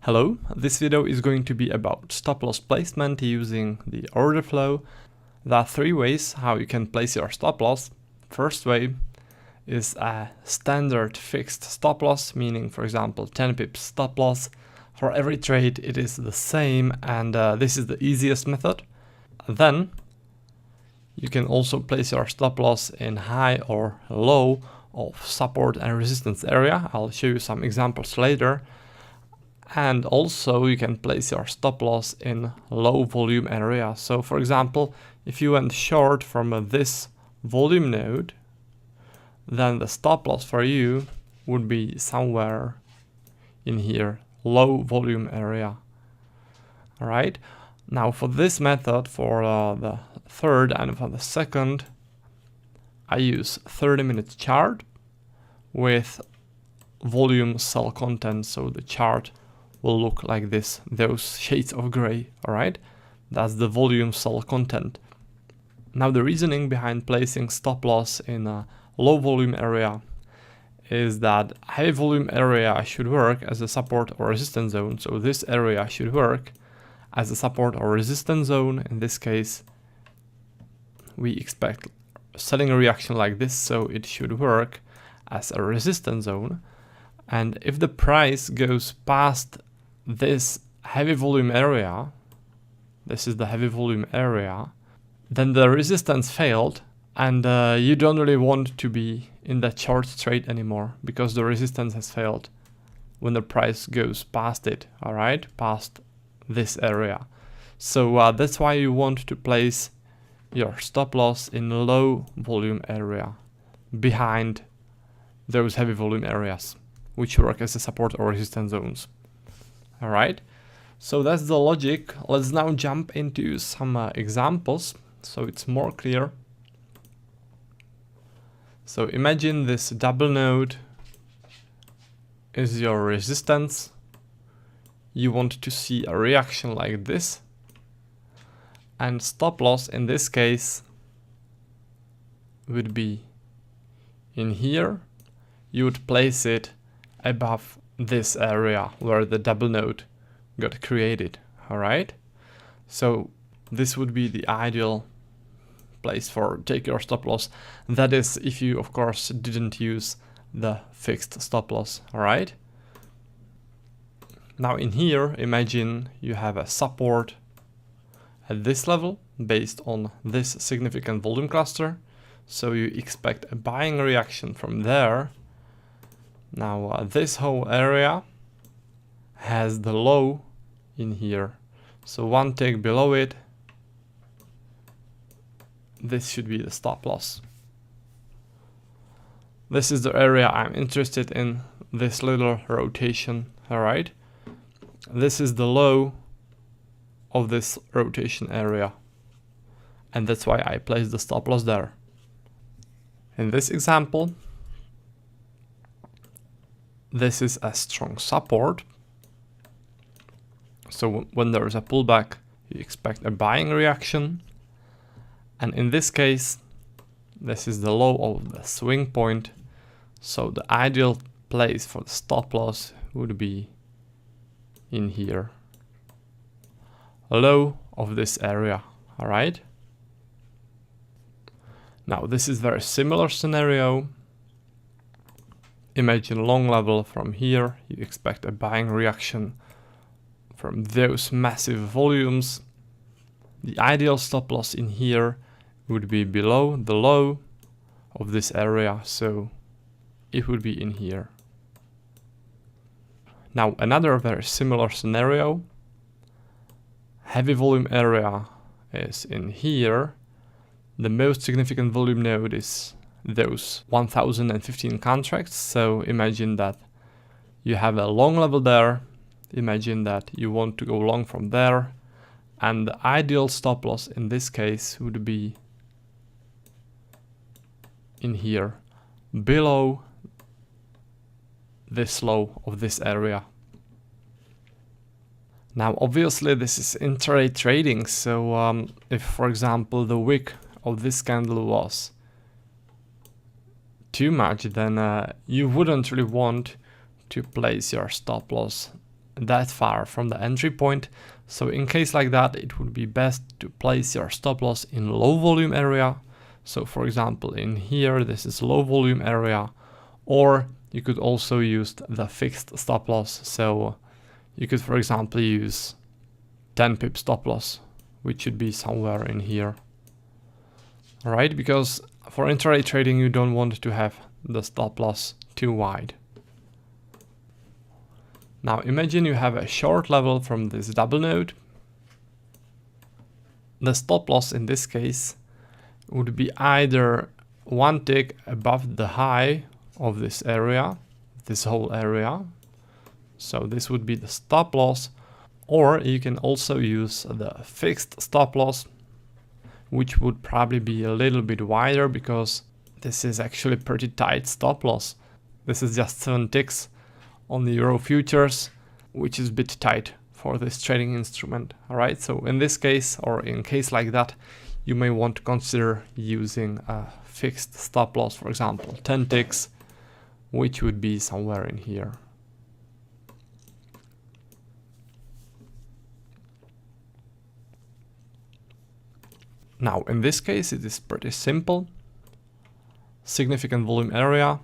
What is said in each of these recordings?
Hello, this video is going to be about stop loss placement using the order flow. There are three ways how you can place your stop loss. First way is a standard fixed stop loss, meaning for example 10 pips stop loss. For every trade it is the same, and this is the easiest method. Then you can also place your stop loss in high or low of support and resistance area. I'll show you some examples later. And also you can place your stop loss in low volume area. So for example, if you went short from this volume node, then the stop loss for you would be somewhere in here, low volume area. All right. Now for this method, for the third and for the second, I use 30-minute chart with volume cell content. So the chart will look like this, those shades of gray. All right, that's the volume cell content. Now the reasoning behind placing stop loss in a low volume area is that high volume area should work as a support or resistance zone. So this area should work as a support or resistance zone. In this case, we expect selling a reaction like this, so it should work as a resistance zone. And if the price goes past this heavy volume area, this is the heavy volume area, then the resistance failed, and you don't really want to be in that short trade anymore because the resistance has failed when the price goes past it, all right, past this area. So that's why you want to place your stop loss in low volume area behind those heavy volume areas, which work as a support or resistance zones. All right, so that's the logic. Let's now jump into some examples so it's more clear. So imagine this double node is your resistance. You want to see a reaction like this, and stop loss in this case would be in here. You would place it above this area where the double node got created. All right, so this would be the ideal place for take your stop loss. That is if you of course didn't use the fixed stop loss. All right, now in here imagine you have a support at this level based on this significant volume cluster, so you expect a buying reaction from there. Now this whole area has the low in here, so one tick below it, this should be the stop loss. This is the area I'm interested in, this little rotation. All right, this is the low of this rotation area, and that's why I placed the stop loss there. In this example, this is a strong support, so when there is a pullback you expect a buying reaction, and in this case this is the low of the swing point, so the ideal place for the stop loss would be in here, low of this area. All right, now this is very similar scenario. Imagine long level from here, you expect a buying reaction from those massive volumes. The ideal stop loss in here would be below the low of this area, so it would be in here. Now another very similar scenario, heavy volume area is in here. The most significant volume node is those 1015 contracts. So imagine that you have a long level there. Imagine that you want to go long from there, and the ideal stop loss in this case would be in here, below this low of this area. Now obviously this is intraday trading, so if for example the wick of this candle was too much, then you wouldn't really want to place your stop loss that far from the entry point. So in case like that, it would be best to place your stop loss in low volume area. So for example, in here, this is low volume area, or you could also use the fixed stop loss. So you could, for example, use 10 pip stop loss, which should be somewhere in here. All right, because for intraday trading, you don't want to have the stop loss too wide. Now imagine you have a short level from this double node. The stop loss in this case would be either one tick above the high of this area, this whole area. So this would be the stop loss, or you can also use the fixed stop loss, which would probably be a little bit wider because this is actually pretty tight stop loss. This is just 7 ticks on the Euro futures, which is a bit tight for this trading instrument. All right, so in this case, or in case like that, you may want to consider using a fixed stop loss, for example, 10 ticks, which would be somewhere in here. Now, in this case, it is pretty simple. Significant volume area,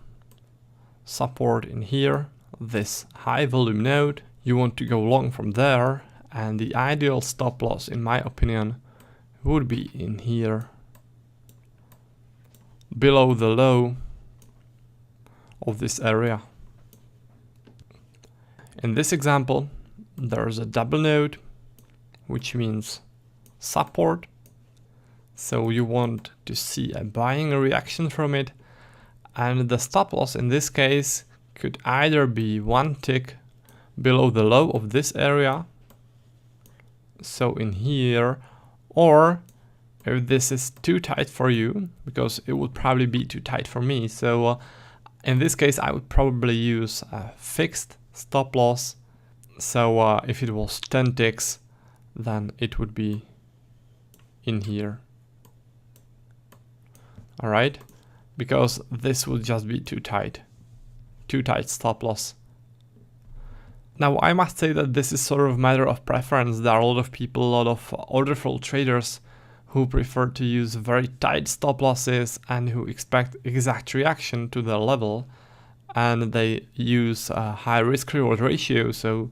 support in here, this high volume node. You want to go long from there, and the ideal stop loss, in my opinion, would be in here, below the low of this area. In this example, there's a double node, which means support. So you want to see a buying reaction from it, and the stop loss in this case could either be one tick below the low of this area, so in here, or if this is too tight for you, because it would probably be too tight for me, so in this case I would probably use a fixed stop loss. So if it was 10 ticks, then it would be in here. All right, because this would just be too tight stop loss. Now I must say that this is sort of a matter of preference. There are a lot of people, a lot of order flow traders who prefer to use very tight stop losses and who expect exact reaction to the level, and they use a high risk reward ratio, so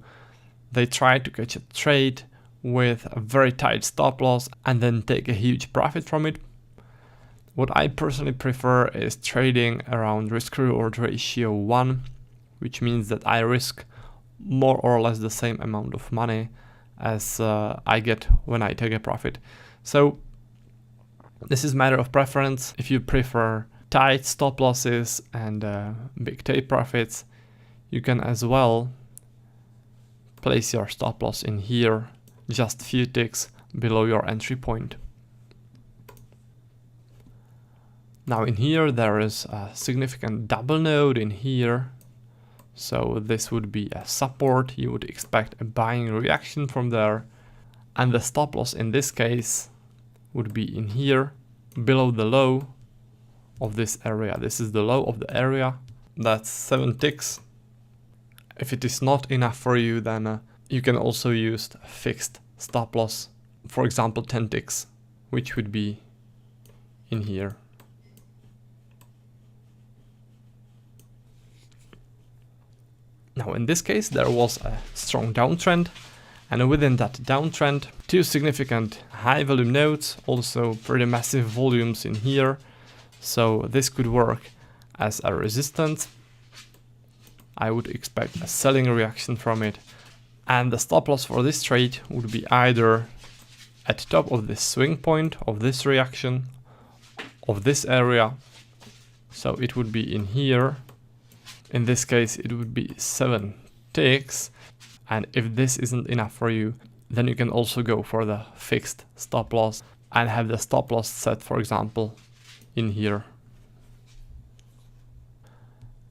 they try to catch a trade with a very tight stop loss and then take a huge profit from it. What I personally prefer is trading around risk reward ratio 1, which means that I risk more or less the same amount of money as I get when I take a profit. So this is a matter of preference. If you prefer tight stop losses and big take profits, you can as well place your stop loss in here, just a few ticks below your entry point. Now in here there is a significant double node in here, so this would be a support. You would expect a buying reaction from there, and the stop loss in this case would be in here, below the low of this area. This is the low of the area, that's 7 ticks. If it is not enough for you, then you can also use a fixed stop loss, for example 10 ticks, which would be in here. Now in this case there was a strong downtrend, and within that downtrend 2 significant high volume nodes, also pretty massive volumes in here, so this could work as a resistance. I would expect a selling reaction from it, and the stop loss for this trade would be either at the top of this swing point of this reaction of this area, so it would be in here. In this case, it would be 7 ticks, and if this isn't enough for you, then you can also go for the fixed stop loss and have the stop loss set, for example, in here.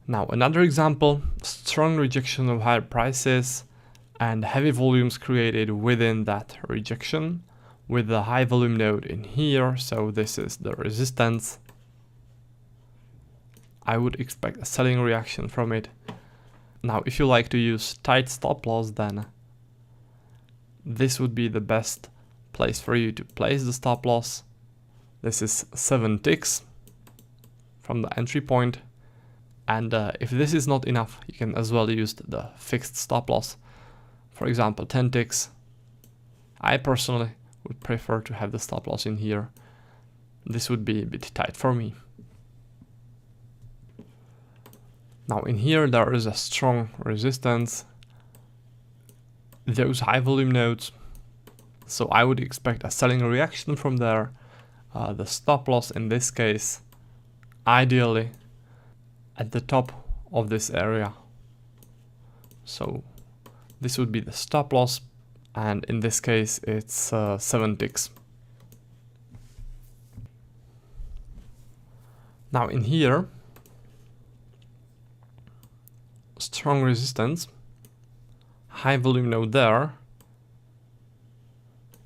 Now another example, strong rejection of higher prices and heavy volumes created within that rejection with the high volume node in here, so this is the resistance. I would expect a selling reaction from it, Now, if you like to use tight stop loss, then this would be the best place for you to place the stop loss. This is 7 ticks from the entry point. And if this is not enough, you can as well use the fixed stop loss. For example, 10 ticks. I personally would prefer to have the stop loss in here. This would be a bit tight for me. Now in here there is a strong resistance. Those high volume nodes. So I would expect a selling reaction from there. The stop loss in this case, ideally at the top of this area. So this would be the stop loss, and in this case it's 7 ticks. Now in here, strong resistance, high volume node there.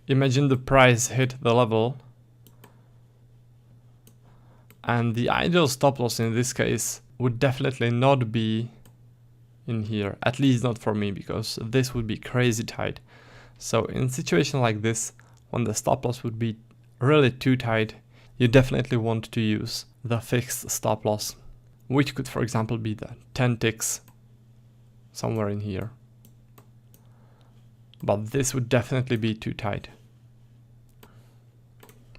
Imagine the price hit the level, and the ideal stop loss in this case would definitely not be in here, at least not for me, because this would be crazy tight. So in a situation like this, when the stop loss would be really too tight, you definitely want to use the fixed stop loss, which could for example be the 10 ticks somewhere in here. But this would definitely be too tight.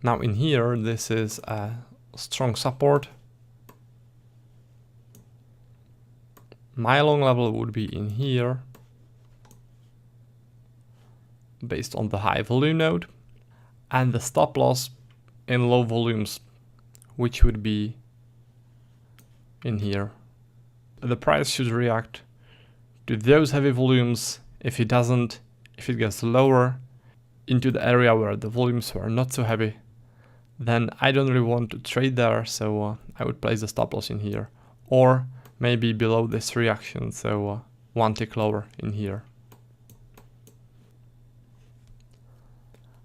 Now in here, this is a strong support. My long level would be in here, based on the high volume node, and the stop loss in low volumes, which would be in here. The price should react to those heavy volumes. If it doesn't, if it gets lower into the area where the volumes were not so heavy, then I don't really want to trade there, so I would place the stop loss in here, or maybe below this reaction, so 1 tick lower in here.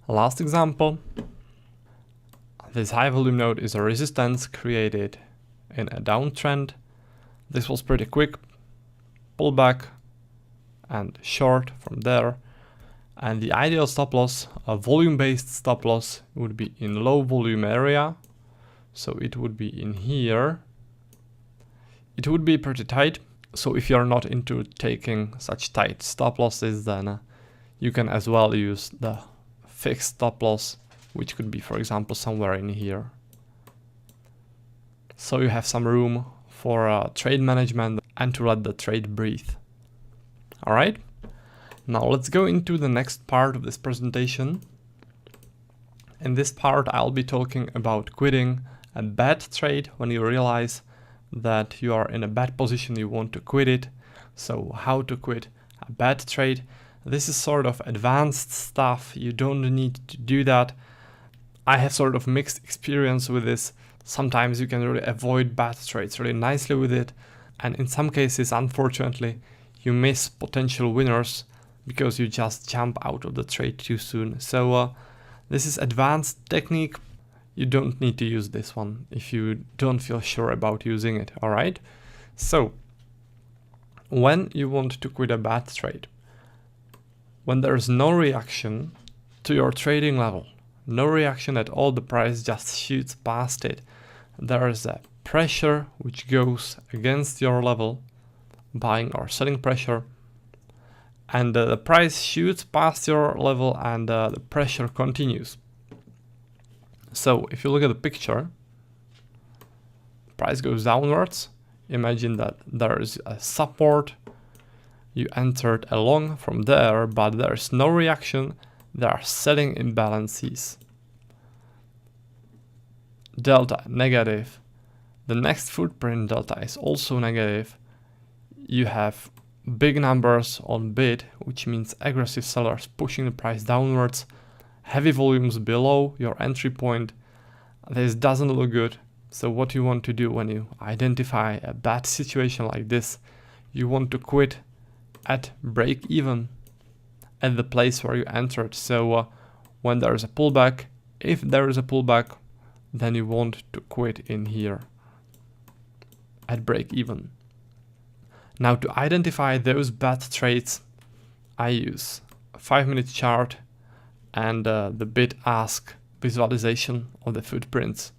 Last example. This high volume node is a resistance created in a downtrend. This was pretty quick, pullback and short from there. And the ideal stop loss, a volume-based stop loss, would be in low volume area. So it would be in here. It would be pretty tight. So if you're not into taking such tight stop losses, then you can as well use the fixed stop loss, which could be, for example, somewhere in here. So you have some room for trade management and to let the trade breathe. All right. Now let's go into the next part of this presentation. In this part, I'll be talking about quitting a bad trade when you realize that you are in a bad position, you want to quit it. So how to quit a bad trade. This is sort of advanced stuff. You don't need to do that. I have sort of mixed experience with this. Sometimes you can really avoid bad trades really nicely with it. And in some cases, unfortunately, you miss potential winners because you just jump out of the trade too soon. So this is advanced technique. You don't need to use this one if you don't feel sure about using it, all right? So when you want to quit a bad trade, when there's no reaction to your trading level, no reaction at all, the price just shoots past it, there is a pressure which goes against your level, buying or selling pressure, and the price shoots past your level and the pressure continues. So if you look at the picture, price goes downwards. Imagine that there is a support. You entered along from there, but there's no reaction. There are selling imbalances. Delta negative. The next footprint delta is also negative. You have big numbers on bid, which means aggressive sellers pushing the price downwards, heavy volumes below your entry point. This doesn't look good. So what you want to do when you identify a bad situation like this, you want to quit at break even at the place where you entered. So when there is a pullback, if there is a pullback, then you want to quit in here at break even. Now to identify those bad trades, I use a 5-minute chart and the bid-ask visualization of the footprints.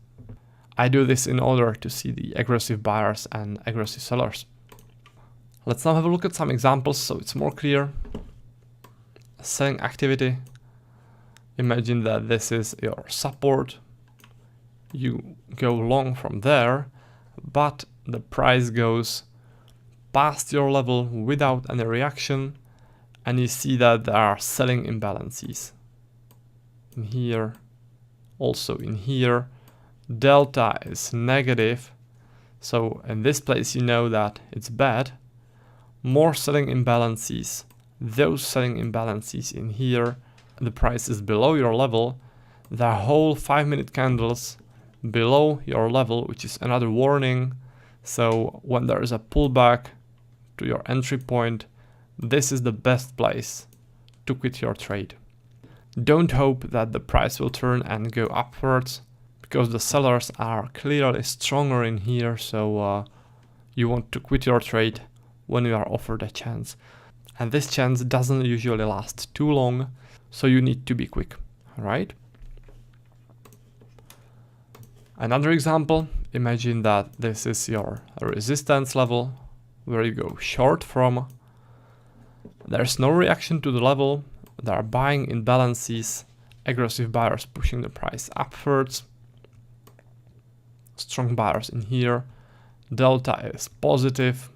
I do this in order to see the aggressive buyers and aggressive sellers. Let's now have a look at some examples so it's more clear. Selling activity. Imagine that this is your support. You go long from there, but the price goes past your level without any reaction, and you see that there are selling imbalances. In here, also in here, delta is negative, so in this place you know that it's bad. More selling imbalances, those selling imbalances in here, the price is below your level, the whole 5-minute candles below your level, which is another warning. So when there is a pullback to your entry point, this is the best place to quit your trade. Don't hope that the price will turn and go upwards, because the sellers are clearly stronger in here, so you want to quit your trade when you are offered a chance. And this chance doesn't usually last too long, so you need to be quick, alright? Another example, imagine that this is your resistance level where you go short from. There's no reaction to the level, there are buying imbalances, aggressive buyers pushing the price upwards, strong buyers in here, delta is positive,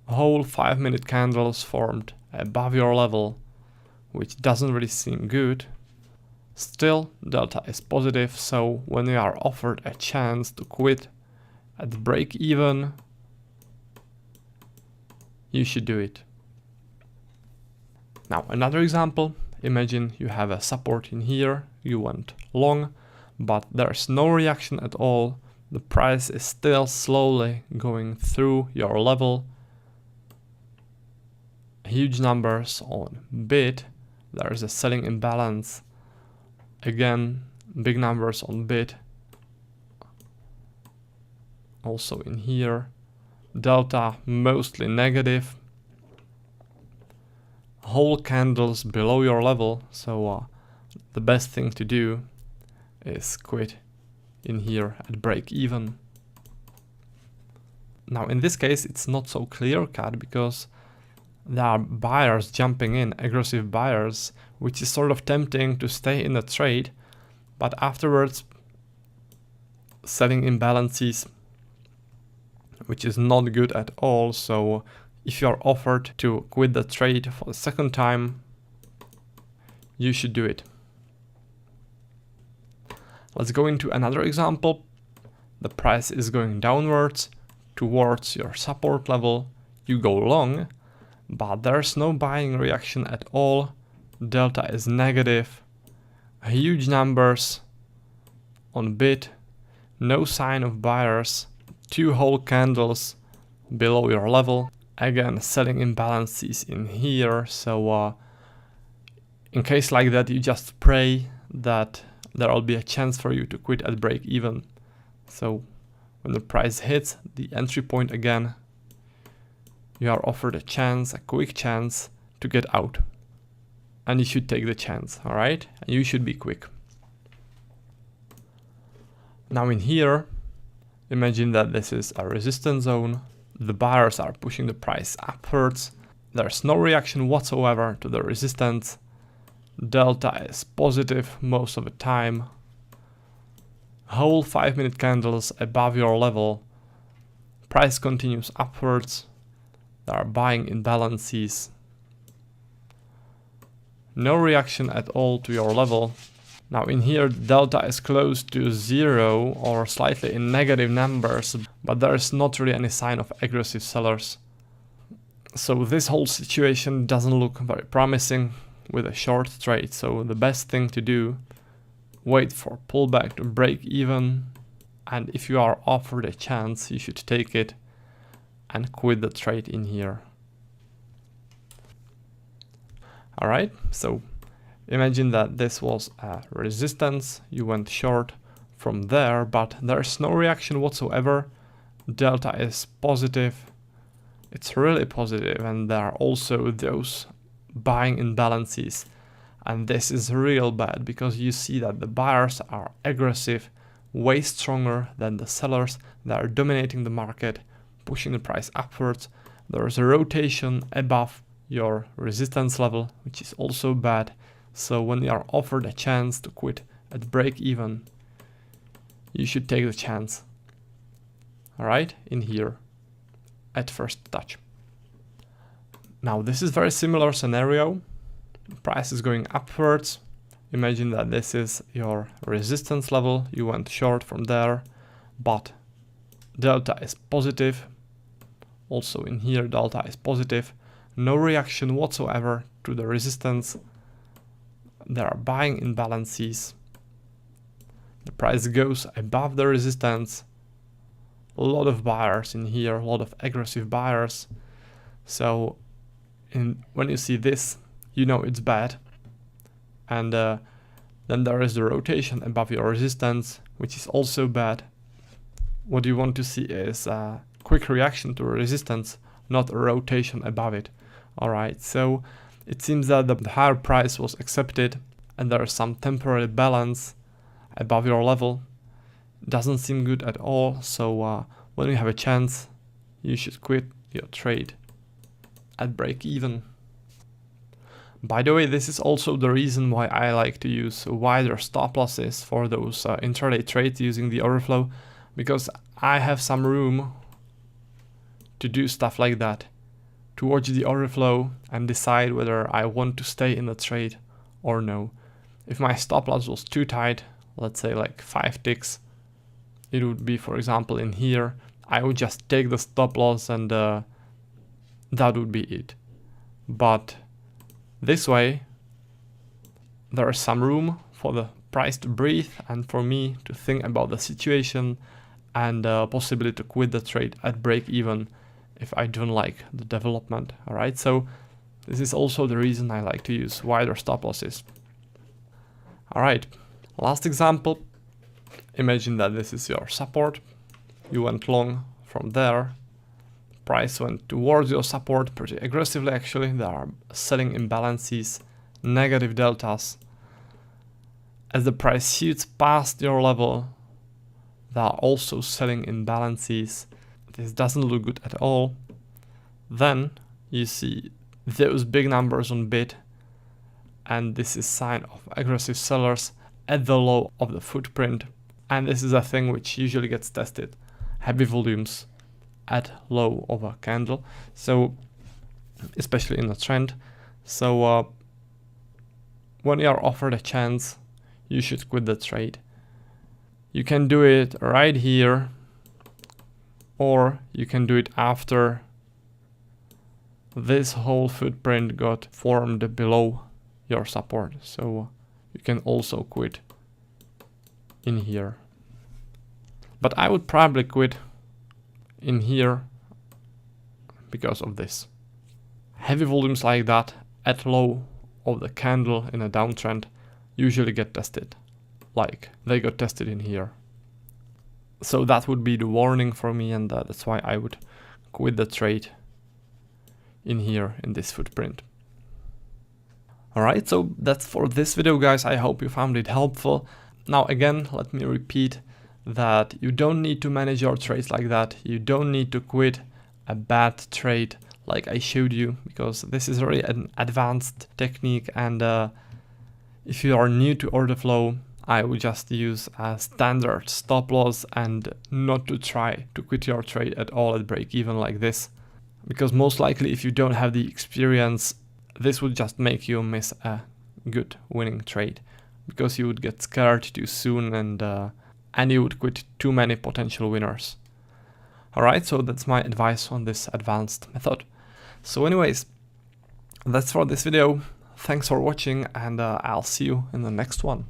whole 5-minute candles formed above your level, which doesn't really seem good. Still, delta is positive, so when you are offered a chance to quit at break even, you should do it. Now another example, imagine you have a support in here, you went long, but there's no reaction at all, the price is still slowly going through your level. Huge numbers on bid, there is a selling imbalance. Again, big numbers on bid. Also in here, delta mostly negative. Whole candles below your level, so the best thing to do is quit in here at break even. Now in this case it's not so clear cut because there are buyers jumping in, aggressive buyers, which is sort of tempting to stay in the trade, but afterwards selling imbalances, which is not good at all. So if you are offered to quit the trade for the second time, you should do it. Let's go into another example. The price is going downwards towards your support level. You go long, but there's no buying reaction at all. Delta is negative. Huge numbers on bid. No sign of buyers. 2 whole candles below your level. Again, selling imbalances in here. So in case like that, you just pray that there will be a chance for you to quit at break even. So when the price hits the entry point again, you are offered a chance, a quick chance to get out. And you should take the chance, alright? And you should be quick. Now in here, imagine that this is a resistance zone. The buyers are pushing the price upwards. There's no reaction whatsoever to the resistance. Delta is positive most of the time. Whole 5-minute candles above your level. Price continues upwards. There are buying imbalances. No reaction at all to your level. Now in here delta is close to 0 or slightly in negative numbers, but there is not really any sign of aggressive sellers. So this whole situation doesn't look very promising with a short trade. So the best thing to do, wait for pullback to break even, and if you are offered a chance, you should take it and quit the trade in here. Alright, so imagine that this was a resistance, you went short from there, but there's no reaction whatsoever. Delta is positive. it's really positive, and there are also those buying imbalances, and this is real bad because you see that the buyers are aggressive, way stronger than the sellers. They are dominating the market, pushing the price upwards. There is a rotation above your resistance level, which is also bad. So when you are offered a chance to quit at break even, you should take the chance. All right, in here at first touch. Now this is very similar scenario. The price is going upwards. Imagine that this is your resistance level. You went short from there, but delta is positive. Also in here, delta is positive. No reaction whatsoever to the resistance. There are buying imbalances. The price goes above the resistance. A lot of buyers in here, a lot of aggressive buyers. So when you see this, you know it's bad. And then there is the rotation above your resistance, which is also bad. What you want to see is a quick reaction to resistance, not a rotation above it. Alright, so it seems that the higher price was accepted and there is some temporary balance above your level. Doesn't seem good at all, so when you have a chance, you should quit your trade at break even. By the way, this is also the reason why I like to use wider stop losses for those intraday trades using the order flow, because I have some room to do stuff like that, to watch the order flow and decide whether I want to stay in the trade or no. If my stop loss was too tight, let's say like 5 ticks, it would be, for example, in here, I would just take the stop loss and that would be it. But this way, there is some room for the price to breathe and for me to think about the situation and possibly to quit the trade at break even if I don't like the development. Alright, so this is also the reason I like to use wider stop losses. Alright, last example. Imagine that this is your support. You went long from there. Price went towards your support pretty aggressively actually. There are selling imbalances, negative deltas. As the price shoots past your level, there are also selling imbalances. This doesn't look good at all. Then you see those big numbers on bid, and this is sign of aggressive sellers at the low of the footprint. And this is a thing which usually gets tested. Heavy volumes at low of a candle, so especially in a trend. So when you are offered a chance, you should quit the trade. You can do it right here, or you can do it after this whole footprint got formed below your support. So you can also quit in here. But I would probably quit in here because of this. Heavy volumes like that at low of the candle in a downtrend usually get tested, like they got tested in here. So that would be the warning for me, and that's why I would quit the trade in here in this footprint. Alright, so that's for this video, guys. I hope you found it helpful. Now again, let me repeat that you don't need to manage your trades like that. You don't need to quit a bad trade like I showed you, because this is really an advanced technique, and if you are new to order flow, I would just use a standard stop loss and not to try to quit your trade at all at break even like this, because most likely if you don't have the experience, this would just make you miss a good winning trade, because you would get scared too soon and you would quit too many potential winners. Alright, so that's my advice on this advanced method. So anyways, that's for this video. Thanks for watching, and I'll see you in the next one.